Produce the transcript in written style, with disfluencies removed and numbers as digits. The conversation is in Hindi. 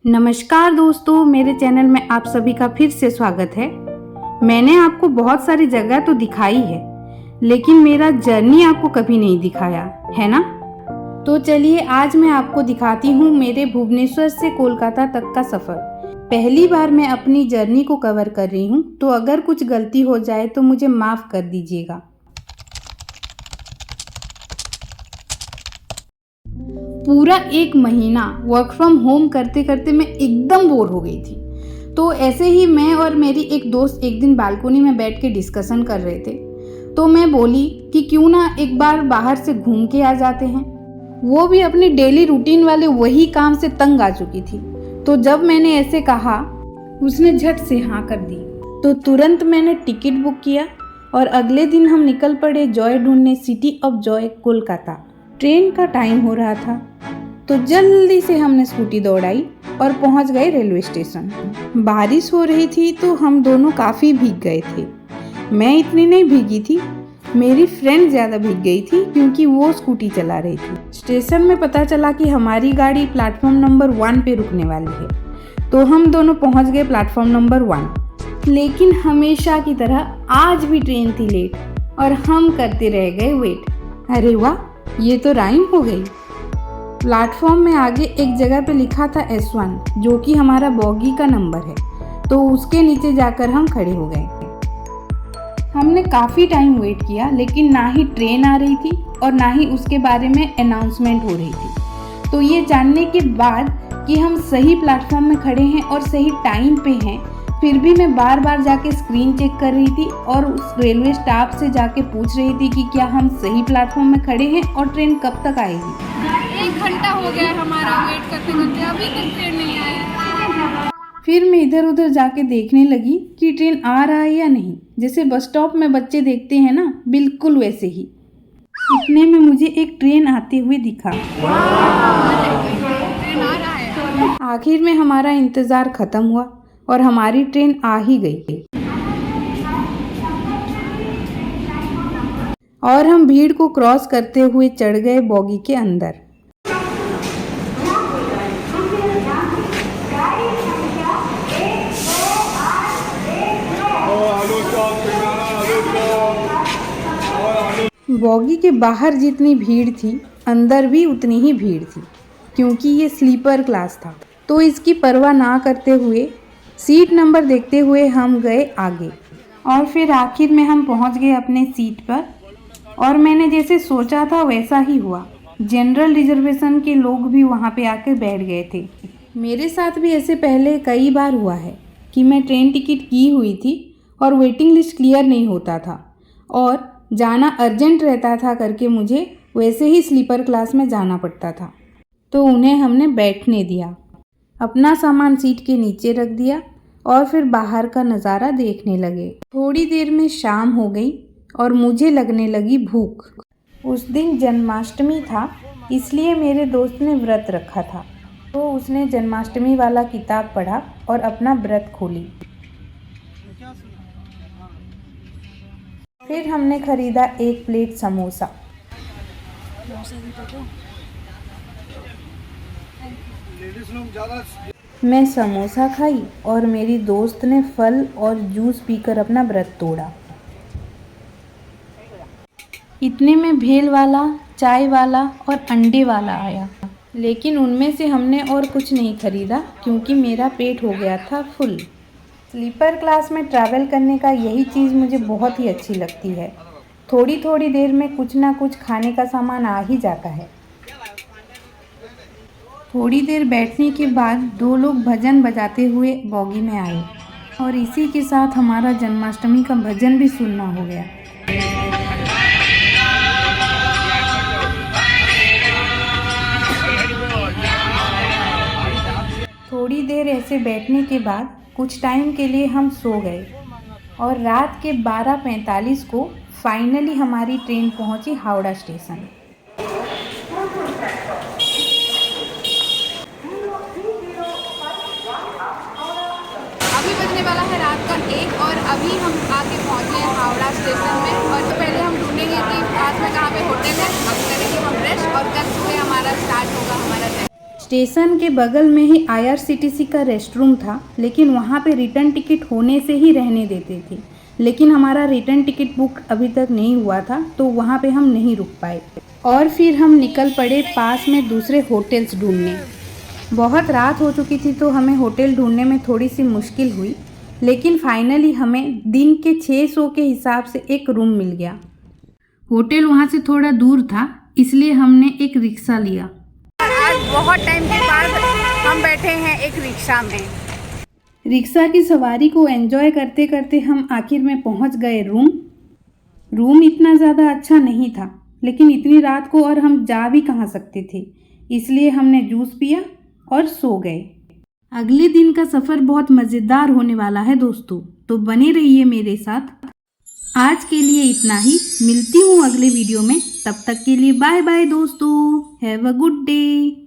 नमस्कार दोस्तों, मेरे चैनल में आप सभी का फिर से स्वागत है। मैंने आपको बहुत सारी जगह तो दिखाई है, लेकिन मेरा जर्नी आपको कभी नहीं दिखाया है ना। तो चलिए आज मैं आपको दिखाती हूँ मेरे भुवनेश्वर से कोलकाता तक का सफ़र। पहली बार मैं अपनी जर्नी को कवर कर रही हूँ, तो अगर कुछ गलती हो जाए तो मुझे माफ़ कर दीजिएगा। पूरा एक महीना वर्क फ्रॉम होम करते करते मैं एकदम बोर हो गई थी। तो ऐसे ही मैं और मेरी एक दोस्त एक दिन बालकनी में बैठ के डिस्कशन कर रहे थे। तो मैं बोली कि क्यों ना एक बार बाहर से घूम के आ जाते हैं। वो भी अपनी डेली रूटीन वाले वही काम से तंग आ चुकी थी। तो जब मैंने ऐसे कहा, उसने झट से हाँ कर दी। तो तुरंत मैंने टिकट बुक किया और अगले दिन हम निकल पड़े जॉय ढूंढने city of Joy Kolkata. Train का टाइम हो रहा था, तो जल्दी से हमने स्कूटी दौड़ाई और पहुंच गए रेलवे स्टेशन। बारिश हो रही थी तो हम दोनों काफ़ी भीग गए थे। मैं इतनी नहीं भीगी थी, मेरी फ्रेंड ज़्यादा भीग गई थी क्योंकि वो स्कूटी चला रही थी। स्टेशन में पता चला कि हमारी गाड़ी प्लेटफॉर्म नंबर 1 पे रुकने वाली है, तो हम दोनों पहुंच गए प्लेटफॉर्म नंबर 1। लेकिन हमेशा की तरह आज भी ट्रेन थी लेट और हम करते रह गए वेट। अरे वाह, ये तो राइम हो गई। प्लेटफॉर्म में आगे एक जगह पे लिखा था S1, जो कि हमारा बॉगी का नंबर है। तो उसके नीचे जाकर हम खड़े हो गए। हमने काफ़ी टाइम वेट किया, लेकिन ना ही ट्रेन आ रही थी और ना ही उसके बारे में अनाउंसमेंट हो रही थी। तो ये जानने के बाद कि हम सही प्लेटफॉर्म में खड़े हैं और सही टाइम पे हैं, फिर भी मैं बार बार जाके स्क्रीन चेक कर रही थी और उस रेलवे स्टाफ से जाके पूछ रही थी कि क्या हम सही प्लेटफॉर्म में खड़े हैं और ट्रेन कब तक आएगी। 1 घंटा हो गया हमारा वेट करते करते, अभी तक ट्रेन नहीं आया। फिर मैं इधर उधर जाके देखने लगी कि ट्रेन आ रहा है या नहीं। जैसे बस स्टॉप में बच्चे देखते हैं ना, बिल्कुल वैसे ही। इतने में मुझे एक ट्रेन आते हुए दिखा। ट्रेन आ रहा है। आखिर में हमारा इंतज़ार ख़त्म हुआ और हमारी ट्रेन आ ही गई और हम भीड़ को क्रॉस करते हुए चढ़ गए बॉगी के अंदर। बॉगी के बाहर जितनी भीड़ थी, अंदर भी उतनी ही भीड़ थी, क्योंकि ये स्लीपर क्लास था। तो इसकी परवाह ना करते हुए सीट नंबर देखते हुए हम गए आगे और फिर आखिर में हम पहुंच गए अपने सीट पर। और मैंने जैसे सोचा था वैसा ही हुआ। जनरल रिजर्वेशन के लोग भी वहां पे आकर बैठ गए थे। मेरे साथ भी ऐसे पहले कई बार हुआ है कि मैं ट्रेन टिकट की हुई थी और वेटिंग लिस्ट क्लियर नहीं होता था और जाना अर्जेंट रहता था करके मुझे वैसे ही स्लीपर क्लास में जाना पड़ता था। तो उन्हें हमने बैठने दिया, अपना सामान सीट के नीचे रख दिया और फिर बाहर का नज़ारा देखने लगे। थोड़ी देर में शाम हो गई और मुझे लगने लगी भूख। उस दिन जन्माष्टमी था, इसलिए मेरे दोस्त ने व्रत रखा था। तो उसने जन्माष्टमी वाला किताब पढ़ा और अपना व्रत खोली। फिर हमने खरीदा 1 प्लेट समोसा। मैं समोसा खाई और मेरी दोस्त ने फल और जूस पीकर अपना व्रत तोड़ा। इतने में भेल वाला, चाय वाला और अंडे वाला आया, लेकिन उनमें से हमने और कुछ नहीं खरीदा क्योंकि मेरा पेट हो गया था फुल। स्लीपर क्लास में ट्रैवल करने का यही चीज़ मुझे बहुत ही अच्छी लगती है। थोड़ी थोड़ी देर में कुछ ना कुछ खाने का सामान आ ही जाता है। थोड़ी देर बैठने के बाद 2 लोग भजन बजाते हुए बॉगी में आए और इसी के साथ हमारा जन्माष्टमी का भजन भी सुनना हो गया। थोड़ी देर ऐसे बैठने के बाद कुछ टाइम के लिए हम सो गए और रात के 12:45 को फाइनली हमारी ट्रेन पहुंची हावड़ा स्टेशन। अभी बजने वाला है रात का 1 और अभी हम आके पहुँचे हैं हावड़ा स्टेशन में। और तो पहले हम ढूंढेंगे कि पास में कहाँ पे होटल है, अब करेंगे हम फ्रेश और कल सुबह हमारा स्टार्ट होगा हमारा ट्रेन। स्टेशन के बगल में ही IRCTC का रेस्टरूम था, लेकिन वहाँ पे रिटर्न टिकट होने से ही रहने देते थे। लेकिन हमारा रिटर्न टिकट बुक अभी तक नहीं हुआ था, तो वहाँ पे हम नहीं रुक पाए और फिर हम निकल पड़े पास में दूसरे होटल्स ढूंढने। बहुत रात हो चुकी थी तो हमें होटल ढूंढने में थोड़ी सी मुश्किल हुई, लेकिन फाइनली हमें दिन के 600 के हिसाब से एक रूम मिल गया। होटल वहाँ से थोड़ा दूर था, इसलिए हमने एक रिक्शा लिया। आज बहुत टाइम के बाद हम बैठे हैं एक रिक्शा में। रिक्शा की सवारी को एंजॉय करते करते हम आखिर में पहुँच गए रूम इतना ज़्यादा अच्छा नहीं था, लेकिन इतनी रात को और हम जा भी कहाँ सकते थे, इसलिए हमने जूस पिया और सो गए। अगले दिन का सफ़र बहुत मज़ेदार होने वाला है दोस्तों, तो बने रहिए मेरे साथ। आज के लिए इतना ही, मिलती हूँ अगले वीडियो में। तब तक के लिए बाय बाय दोस्तों, हैव अ गुड डे।